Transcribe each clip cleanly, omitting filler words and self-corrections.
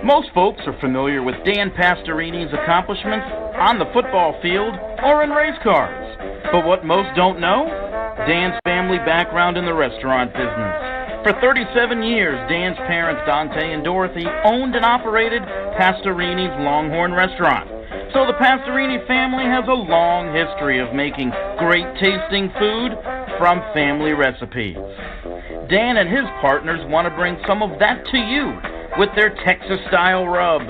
Most folks are familiar with Dan Pastorini's accomplishments on the football field or in race cars. But what most don't know? Dan's family background in the restaurant business. For 37 years, Dan's parents, Dante and Dorothy, owned and operated Pastorini's Longhorn Restaurant. So the Pastorini family has a long history of making great tasting food from family recipes. Dan and his partners want to bring some of that to you with their Texas-style rub,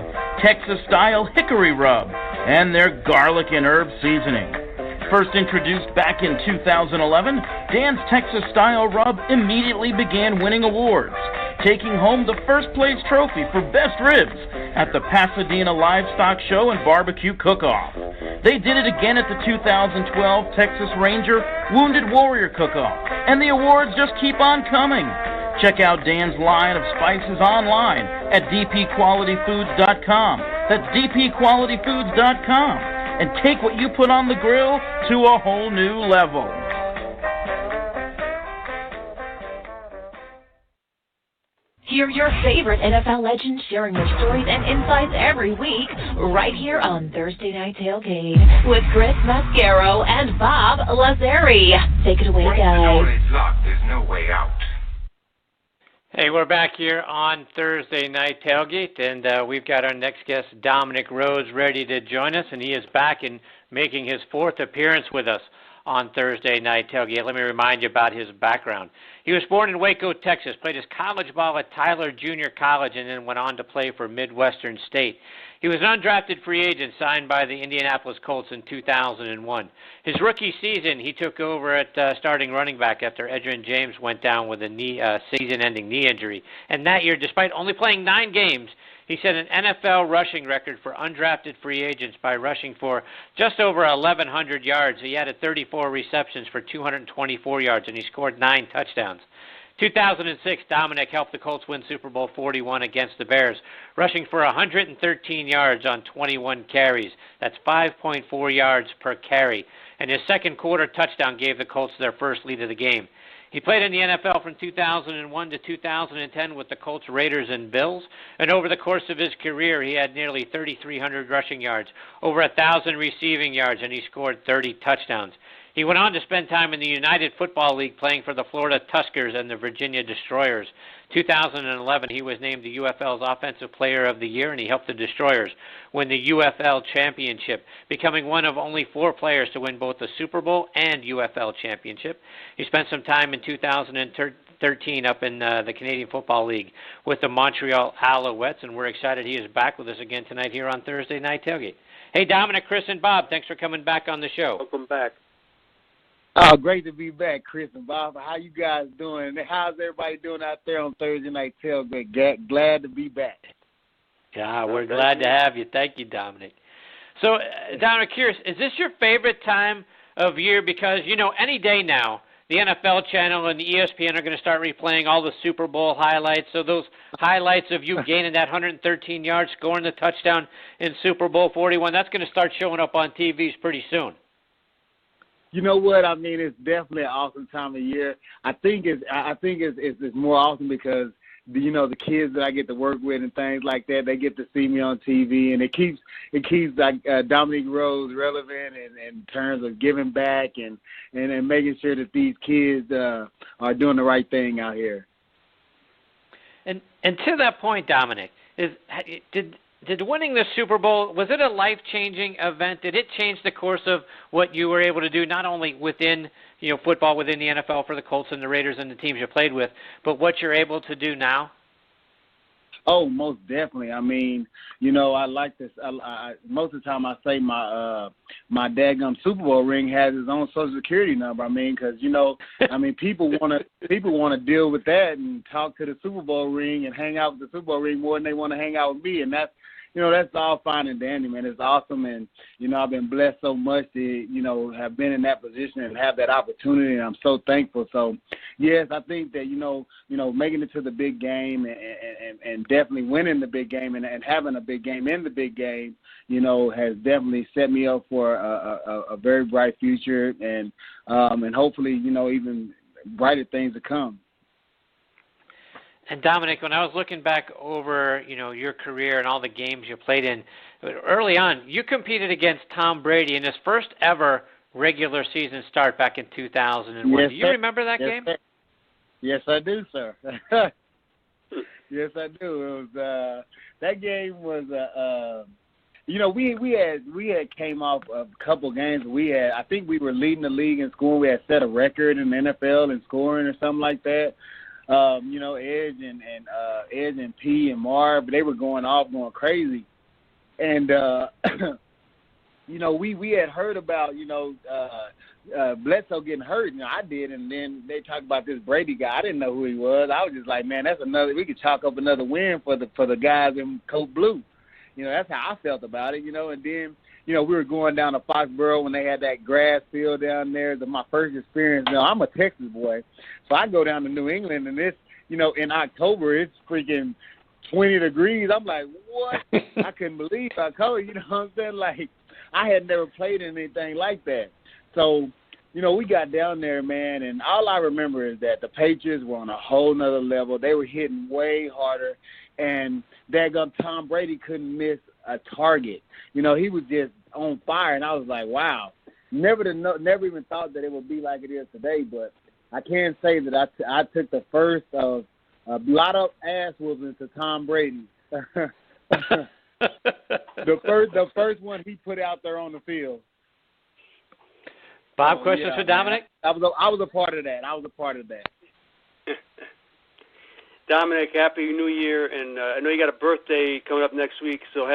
Texas-style hickory rub, and their garlic and herb seasoning. First introduced back in 2011, Dan's Texas-style rub immediately began winning awards, taking home the first-place trophy for best ribs at the Pasadena Livestock Show and Barbecue Cook-Off. They did it again at the 2012 Texas Ranger Wounded Warrior Cook-Off, and the awards just keep on coming. Check out Dan's line of spices online at dpqualityfoods.com. That's dpqualityfoods.com. And take what you put on the grill to a whole new level. Hear your favorite NFL legends sharing their stories and insights every week right here on Thursday Night Tailgate with Chris Mascaro and Bob Lazari. Take it away, guys. Once the door is locked, there's no way out. Hey, we're back here on Thursday Night Tailgate, and we've got our next guest, Dominic Rhodes, ready to join us, and he is back and making his fourth appearance with us on Thursday Night Tailgate. Let me remind you about his background. He was born in Waco, Texas, played his college ball at Tyler Junior College, and then went on to play for Midwestern State. He was an undrafted free agent signed by the Indianapolis Colts in 2001. His rookie season, he took over at starting running back after Edgerrin James went down with a season-ending knee injury. And that year, despite only playing 9 games, he set an NFL rushing record for undrafted free agents by rushing for just over 1,100 yards. He added 34 receptions for 224 yards, and he scored 9 touchdowns. 2006, Dominic helped the Colts win Super Bowl 41 against the Bears, rushing for 113 yards on 21 carries. That's 5.4 yards per carry. And his second quarter touchdown gave the Colts their first lead of the game. He played in the NFL from 2001 to 2010 with the Colts, Raiders, and Bills. And over the course of his career, he had nearly 3,300 rushing yards, over 1,000 receiving yards, and he scored 30 touchdowns. He went on to spend time in the United Football League playing for the Florida Tuskers and the Virginia Destroyers. 2011, he was named the UFL's Offensive Player of the Year, and he helped the Destroyers win the UFL Championship, becoming one of only 4 players to win both the Super Bowl and UFL Championship. He spent some time in 2013 up in the Canadian Football League with the Montreal Alouettes, and we're excited he is back with us again tonight here on Thursday Night Tailgate. Hey, Dominic, Chris, and Bob, thanks for coming back on the show. Welcome back. Oh, great to be back, Chris and Bob. How you guys doing? How's everybody doing out there on Thursday Night Tailgate? Glad to be back. Yeah, we're glad to have you. Thank you, Dominic. So, Dominic, curious, is this your favorite time of year? Because, you know, any day now, the NFL channel and the ESPN are going to start replaying all the Super Bowl highlights. So those highlights of you gaining that 113 yards, scoring the touchdown in Super Bowl 41, that's going to start showing up on TVs pretty soon. You know what? I mean, it's definitely an awesome time of year. I think it's more awesome because the kids that I get to work with and things like that, they get to see me on TV, and it keeps like Dominic Rhodes relevant in terms of giving back and making sure that these kids are doing the right thing out here. And to that point, Dominic, did winning the Super Bowl, was it a life-changing event? Did it change the course of what you were able to do, not only within football within the NFL for the Colts and the Raiders and the teams you played with, but what you're able to do now? Oh, most definitely. I mean, I like this. Most of the time I say my daggum Super Bowl ring has its own Social Security number. I mean, because people want to deal with that and talk to the Super Bowl ring and hang out with the Super Bowl ring more than they want to hang out with me, and that's all fine and dandy, man. It's awesome, and I've been blessed so much to have been in that position and have that opportunity, and I'm so thankful. So, yes, I think that making it to the big game and definitely winning the big game and having a big game in the big game, has definitely set me up for a very bright future and hopefully even brighter things to come. And Dominic, when I was looking back over, your career and all the games you played in, early on, you competed against Tom Brady in his first ever regular season start back in 2001. Yes, do you remember that game? Sir. Yes, I do, sir. Yes, I do. It was that game was we had came off a couple games. I think we were leading the league in scoring. We had set a record in the NFL in scoring or something like that. Edge and P and Marv, they were going crazy. And we had heard about Bledsoe getting hurt. I did, and then they talked about this Brady guy. I didn't know who he was. I was just like, man, that's another. We could chalk up another win for the guys in Coat Blue. That's how I felt about it. And then we were going down to Foxborough when they had that grass field down there. My first experience. I'm a Texas boy, so I go down to New England, and it's in October it's freaking 20 degrees. I'm like, what? I couldn't believe October. You know what I'm saying? Like, I had never played anything like that. So, we got down there, man, and all I remember is that the Patriots were on a whole nother level. They were hitting way harder, and daggum Tom Brady couldn't miss a target. He was just on fire, and I was like, wow. Never even thought that it would be like it is today, but I can say that I took the first of a lot of ass whoopings to Tom Brady. the first one he put out there on the field. Bob, questions for Dominic? Man. I was a part of that. Dominic, Happy New Year, and I know you got a birthday coming up next week, so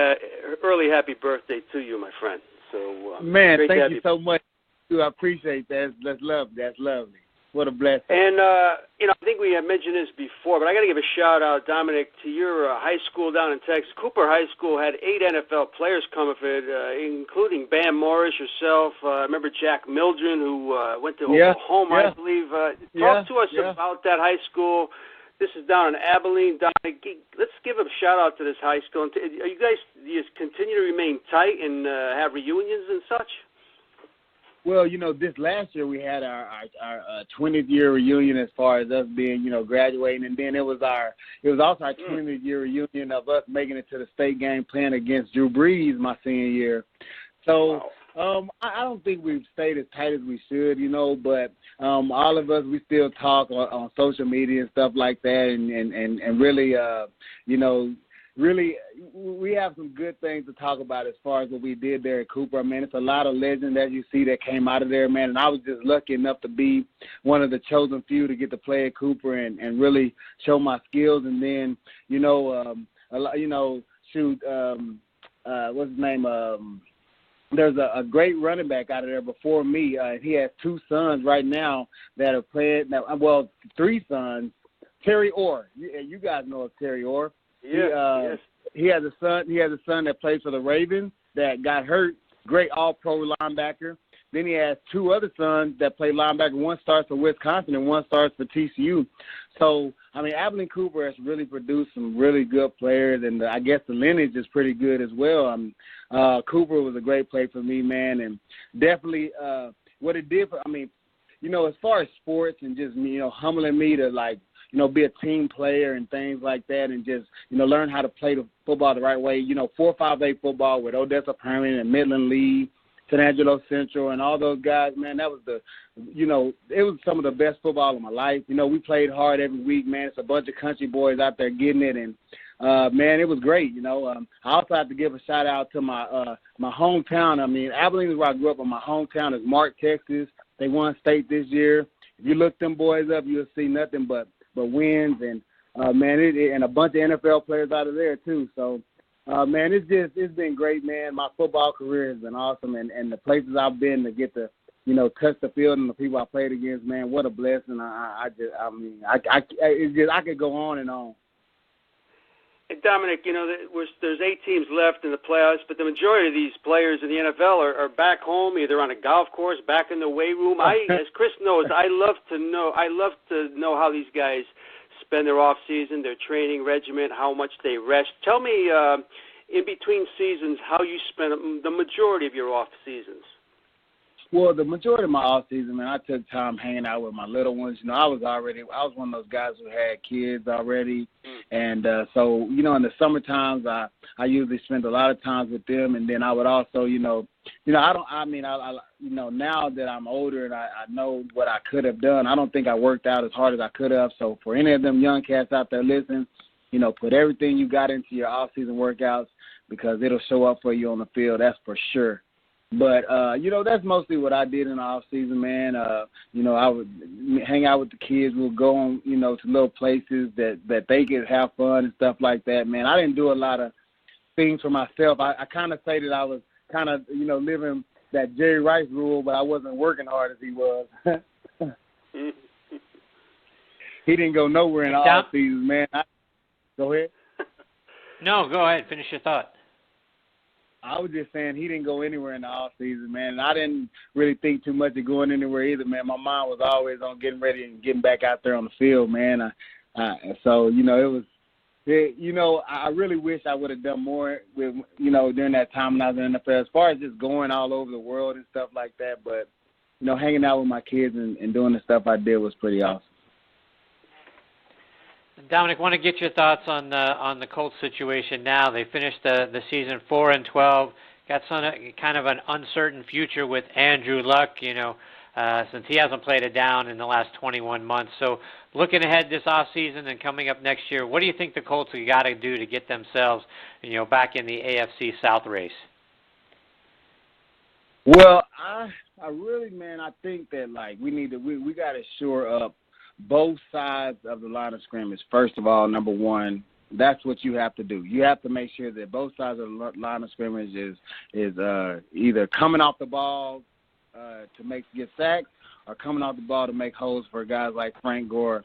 early happy birthday to you, my friend. So, man, thank you so much. I appreciate that. That's lovely. That's lovely. What a blessing. And, I think we have mentioned this before, but I got to give a shout-out, Dominic, to your high school down in Texas. Cooper High School had 8 NFL players come of it, including Bam Morris, yourself. I remember Jack Mildren, who went to Oklahoma, I believe. Talk to us about that high school. This is down in Abilene. Dominic, let's give a shout-out to this high school. Do you continue to remain tight and have reunions and such? Well, this last year we had our 20th year reunion as far as us being, graduating, and then it was also our 20th year reunion of us making it to the state game playing against Drew Brees my senior year. So I don't think we've stayed as tight as we should, but all of us, we still talk on social media and stuff like that, and really, really, we have some good things to talk about as far as what we did there at Cooper. Man, it's a lot of legends that you see that came out of there, man. And I was just lucky enough to be one of the chosen few to get to play at Cooper and really show my skills. And then, what's his name? There's a great running back out of there before me. He has 2 sons right now that are playing. Well, 3 sons. Terry Orr. You guys know of Terry Orr. Yes. He has a son. He has a son that plays for the Ravens that got hurt. Great All-Pro linebacker. Then he has 2 other sons that play linebacker. One starts for Wisconsin and one starts for TCU. So, Abilene Cooper has really produced some really good players, and I guess the lineage is pretty good as well. Cooper was a great play for me, man, and definitely what it did for, as far as sports and just, humbling me to, be a team player and things like that, and just, learn how to play the football the right way. 4-5-8 football with Odessa Permian and Midland Lee, San Angelo Central, and all those guys, man, that was it was some of the best football of my life. We played hard every week, man. It's a bunch of country boys out there getting it, and, man, it was great, I also have to give a shout-out to my hometown. Abilene is where I grew up, but my hometown is Mark, Texas. They won state this year. If you look them boys up, you'll see nothing but wins, and and a bunch of NFL players out of there too. So, man, it's been great, man. My football career has been awesome, and the places I've been to get to, touch the field and the people I played against, man, what a blessing. I could go on and on. And Dominic, there's 8 teams left in the playoffs, but the majority of these players in the NFL are back home, either on a golf course, back in the weight room. As Chris knows, I love to know how these guys spend their off season, their training regimen, how much they rest. Tell me, in between seasons, how you spend the majority of your off seasons. Well, the majority of my off season, man, I took time hanging out with my little ones. You know, I was one of those guys who had kids already, and so in the summer times, I usually spent a lot of times with them, and then I would also, now that I'm older and I know what I could have done, I don't think I worked out as hard as I could have. So for any of them young cats out there listening, put everything you got into your off season workouts because it'll show up for you on the field. That's for sure. But, that's mostly what I did in the off season, man. I would hang out with the kids. We'll go on, to little places that they could have fun and stuff like that, man. I didn't do a lot of things for myself. I kind of say that I was kind of, living that Jerry Rice rule, but I wasn't working hard as he was. He didn't go nowhere in the off season, man. Go ahead. No, go ahead. Finish your thought. I was just saying he didn't go anywhere in the off season, man. And I didn't really think too much of going anywhere either, man. My mind was always on getting ready and getting back out there on the field, man. So it was, I really wish I would have done more with, during that time when I was in the NFL, as far as just going all over the world and stuff like that. But, hanging out with my kids and doing the stuff I did was pretty awesome. Dominic, want to get your thoughts on the Colts situation now. They finished the season 4-12, got kind of an uncertain future with Andrew Luck, since he hasn't played it down in the last 21 months. So looking ahead this offseason and coming up next year, what do you think the Colts have got to do to get themselves, back in the AFC South race? Well, I really, man, I think that, we got to shore up both sides of the line of scrimmage. First of all, number one, that's what you have to do. You have to make sure that both sides of the line of scrimmage is either coming off the ball to get sacks or coming off the ball to make holes for guys like Frank Gore.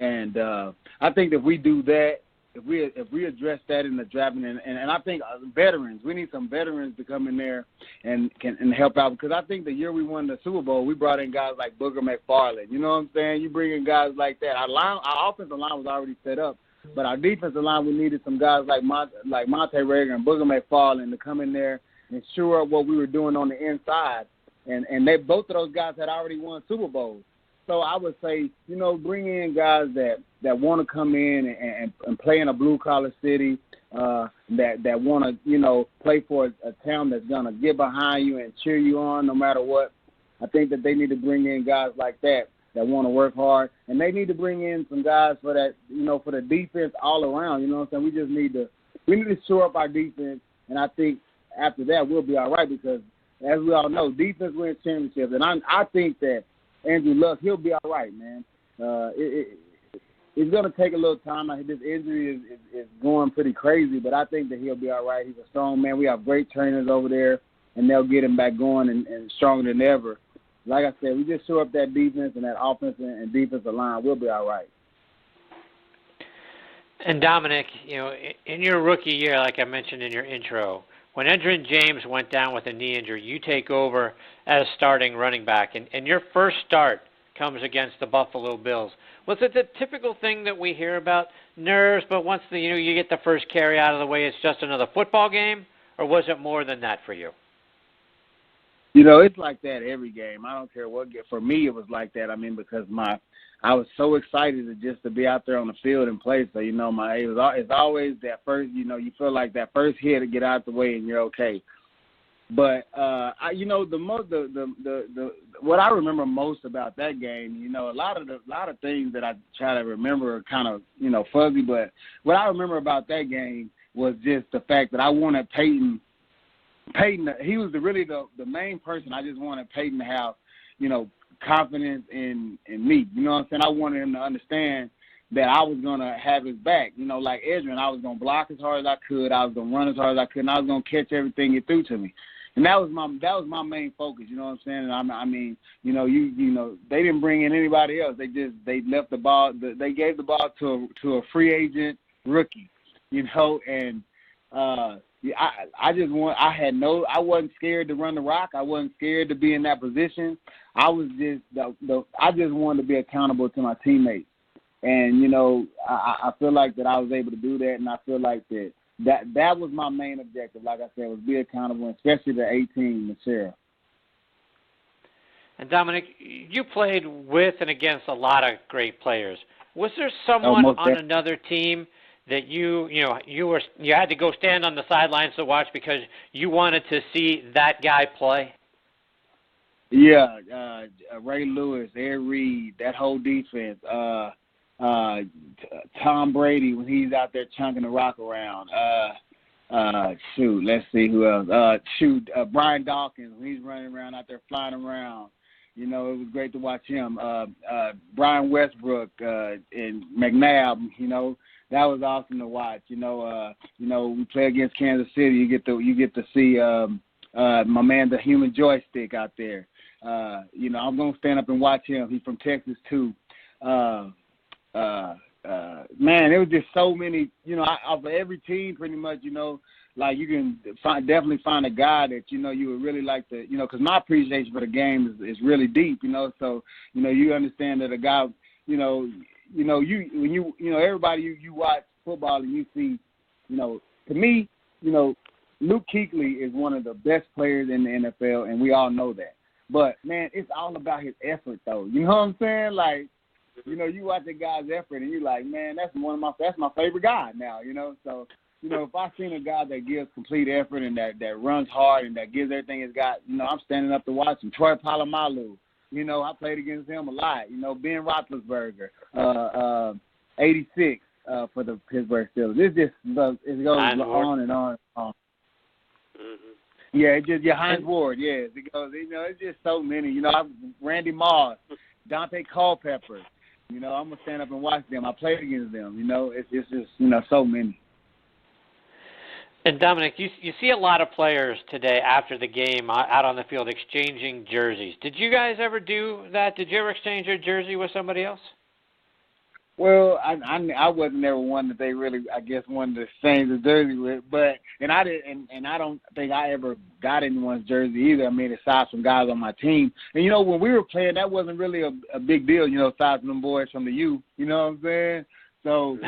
And I think if we do that, if we address that in the draft, and I think veterans, we need some veterans to come in there and help out, because I think the year we won the Super Bowl, we brought in guys like Booger McFarland. You know what I'm saying? You bring in guys like that. Our offensive line was already set up, but our defensive line, we needed some guys like Monte Rager and Booger McFarland to come in there and shore up what we were doing on the inside. And both of those guys had already won Super Bowls. So I would say, bring in guys that want to come in and play in a blue-collar city, that want to, play for a town that's going to get behind you and cheer you on no matter what. I think that they need to bring in guys like that want to work hard. And they need to bring in some guys for that, for the defense all around. You know what I'm saying? We just need to shore up our defense, and I think after that we'll be all right, because, as we all know, defense wins championships. And I think that Andrew Luck, he'll be all right, man. It's going to take a little time. This injury is going pretty crazy, but I think that he'll be all right. He's a strong man. We have great trainers over there, and they'll get him back going and stronger than ever. Like I said, we just show up that defense and that offense and defensive line. We'll be all right. And Dominic, in your rookie year, like I mentioned in your intro, when Edgerrin James went down with a knee injury, you take over as starting running back, and your first start comes against the Buffalo Bills. Was it the typical thing that we hear about, nerves, but once you get the first carry out of the way, it's just another football game, or was it more than that for you? It's like that every game. I don't care what. For me, it was like that. I mean, because I was so excited to be out there on the field and play. So it's always that first. You feel like that first hit to get out the way and you're okay. But what I remember most about that game, a lot of things that I try to remember are kind of fuzzy. But what I remember about that game was just the fact that I wanted Peyton, he was really the main person. I just wanted Peyton to have, confidence in me. You know what I'm saying? I wanted him to understand that I was going to have his back. Like Edgerrin, I was going to block as hard as I could. I was going to run as hard as I could, and I was going to catch everything he threw to me. And that was my main focus. You know what I'm saying? And they didn't bring in anybody else. They left the ball. They gave the ball to a free agent rookie. And I wasn't scared to run the rock. I wasn't scared to be in that position. I just wanted to be accountable to my teammates. And, I feel like that I was able to do that, and I feel like that was my main objective, like I said, was be accountable, especially the 18, Michelle. And Dominic, you played with and against a lot of great players. Was there someone on another team that you had to go stand on the sidelines to watch because you wanted to see that guy play? Yeah, Ray Lewis, Ed Reed, that whole defense. Tom Brady when he's out there chunking the rock around. Let's see who else. Brian Dawkins when he's running around out there flying around. You know, it was great to watch him. Brian Westbrook and McNabb. You know, that was awesome to watch. We play against Kansas City. You get to see my man, the human joystick out there. I'm gonna stand up and watch him. He's from Texas too. Man, it was just so many. Off of every team, pretty much. Like you can definitely find a guy that you would really like to. Because my appreciation for the game is really deep. So you understand that a guy. Everybody you watch football and you see. To me, Luke Kuechly is one of the best players in the NFL, and we all know that. But man, it's all about his effort, though. You know what I'm saying? Like, you watch the guy's effort, and you're like, man, that's my favorite guy now. So. If I seen a guy that gives complete effort and that runs hard and that gives everything he's got, I'm standing up to watch him. Troy Polamalu, I played against him a lot. Ben Roethlisberger, 86 for the Pittsburgh Steelers. It goes on and on and on. Mm-hmm. Yeah, Hines Ward. Yes, it goes. It's just so many. Randy Moss, Dante Culpepper. I'm gonna stand up and watch them. I played against them. It's just so many. And Dominic, you see a lot of players today after the game out on the field exchanging jerseys. Did you guys ever do that? Did you ever exchange your jersey with somebody else? Well, I wasn't never one that they really, I guess, wanted to exchange the jersey with. But I don't think I ever got anyone's jersey either. I mean, aside from guys on my team. And when we were playing, that wasn't really a big deal. Aside from them boys from the U. You know what I'm saying? So.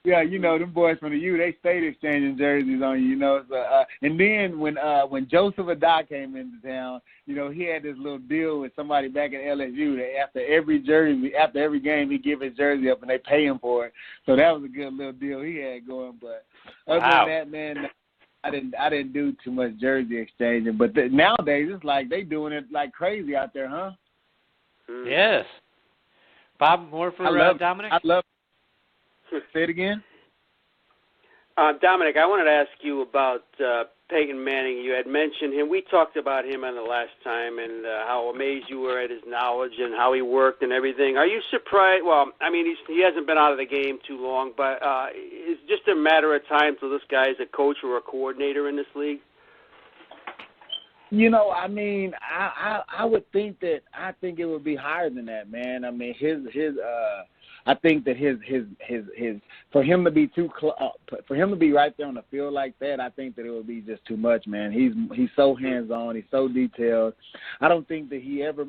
Yeah, them boys from the U, they stayed exchanging jerseys on you, So, and then when Joseph Adai came into town, he had this little deal with somebody back at LSU that after every game, he give his jersey up and they pay him for it. So that was a good little deal he had going. But other than that, man, I didn't do too much jersey exchanging. But nowadays, it's like they doing it like crazy out there, huh? Yes. Bob, more for Dominic? I love. Say it again. Dominic, I wanted to ask you about Peyton Manning. You had mentioned him. We talked about him on the last time and how amazed you were at his knowledge and how he worked and everything. Are you surprised? Well, I mean, he hasn't been out of the game too long, but it's just a matter of time till this guy is a coach or a coordinator in this league? I mean, I would think that I think it would be higher than that, man. I mean, I think that his for him to be for him to be right there on the field like that, I think that it would be just too much, man. He's so hands-on, he's so detailed. I don't think that he ever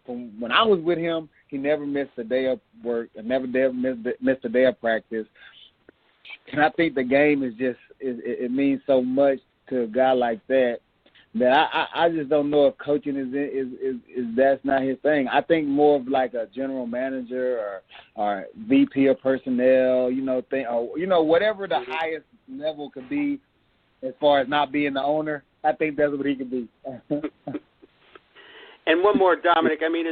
from when I was with him, he never missed a day of work and never missed a day of practice. And I think the game is just it means so much to a guy like that. That I just don't know if coaching is that's not his thing. I think more of like a general manager or VP of personnel, whatever the highest level could be as far as not being the owner. I think that's what he could be. And one more, Dominic. I mean,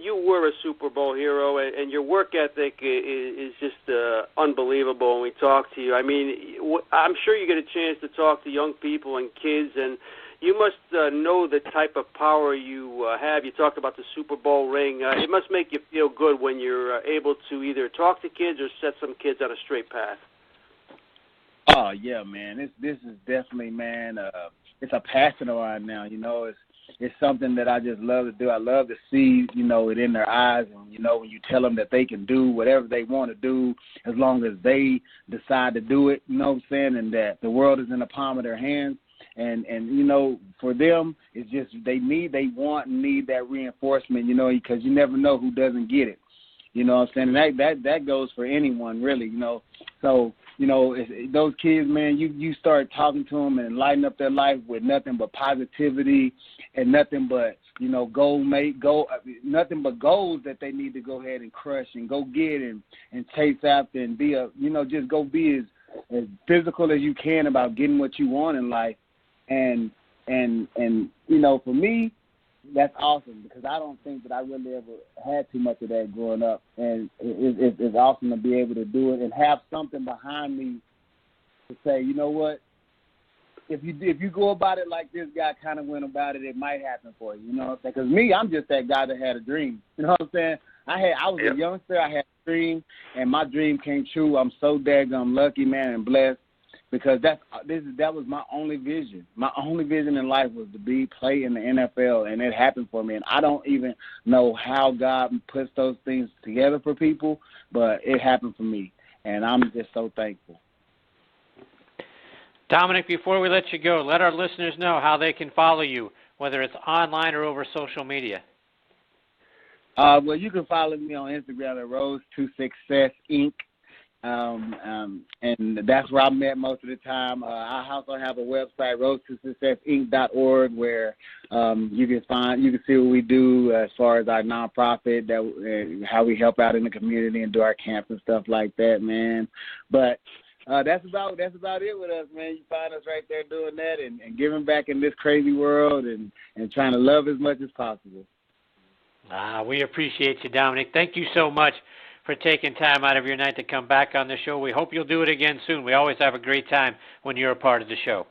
you were a Super Bowl hero, and your work ethic is just unbelievable when we talk to you. I mean, I'm sure you get a chance to talk to young people and kids, and you must know the type of power you have. You talked about the Super Bowl ring. It must make you feel good when you're able to either talk to kids or set some kids on a straight path. Oh, yeah, man. This is definitely, man, it's a passion of mine now, It's something that I just love to do. I love to see, it in their eyes. And, when you tell them that they can do whatever they want to do as long as they decide to do it, and that the world is in the palm of their hands. And for them, it's just they need that reinforcement, because you never know who doesn't get it. You know what I'm saying? And that goes for anyone, really, So, those kids, man, you start talking to them and lighting up their life with nothing but positivity and nothing but, nothing but goals that they need to go ahead and crush and go get and chase after and be just go be as physical as you can about getting what you want in life. And for me, that's awesome because I don't think that I really ever had too much of that growing up. And it's awesome to be able to do it and have something behind me to say, you know what, if you go about it like this guy kind of went about it, it might happen for you. You know what I'm saying? Because me, I'm just that guy that had a dream. You know what I'm saying? I was a youngster. I had a dream, and my dream came true. I'm so daggone lucky, man, and blessed. Because that was my only vision. My only vision in life was to play in the NFL, and it happened for me. And I don't even know how God puts those things together for people, but it happened for me, and I'm just so thankful. Dominic, before we let you go, let our listeners know how they can follow you, whether it's online or over social media. Well, you can follow me on Instagram at Rose2Success Inc. And that's where I'm at most of the time. I also have a website, road2successinc.org, where you can see what we do as far as our nonprofit, how we help out in the community and do our camps and stuff like that, man. But that's about it with us, man. You find us right there doing that and giving back in this crazy world and trying to love as much as possible. We appreciate you, Dominic. Thank you so much for taking time out of your night to come back on the show. We hope you'll do it again soon. We always have a great time when you're a part of the show.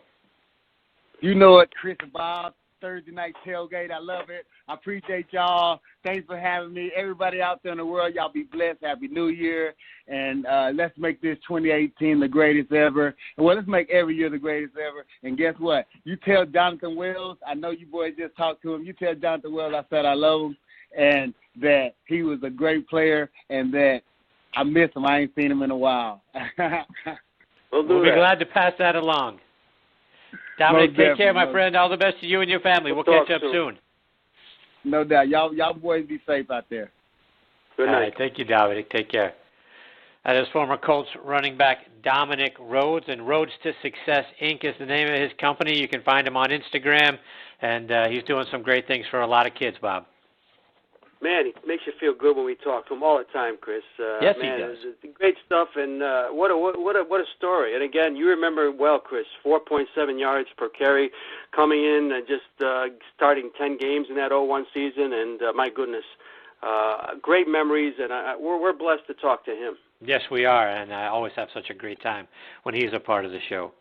You know it, Chris and Bob, Thursday night tailgate. I love it. I appreciate y'all. Thanks for having me. Everybody out there in the world, y'all be blessed. Happy New Year. And let's make this 2018 the greatest ever. Well, let's make every year the greatest ever. And guess what? You tell Jonathan Wells, I know you boys just talked to him. You tell Jonathan Wells I said I love him and that he was a great player and that I miss him. I ain't seen him in a while. We'll be glad to pass that along. Dominic, take care, my friend. All the best to you and your family. We'll catch up soon. No doubt. Y'all boys be safe out there. Good night. All right. Thank you, Dominic. Take care. That is former Colts running back Dominic Rhodes, and Rhodes to Success, Inc. is the name of his company. You can find him on Instagram, and he's doing some great things for a lot of kids, Bob. Man, it makes you feel good when we talk to him all the time, Chris. Yes, man, he does. It's great stuff, and what a story. And again, you remember well, Chris, 4.7 yards per carry, coming in and just starting 10 games in that 0-1 season, and my goodness, great memories, and we're blessed to talk to him. Yes, we are, and I always have such a great time when he's a part of the show.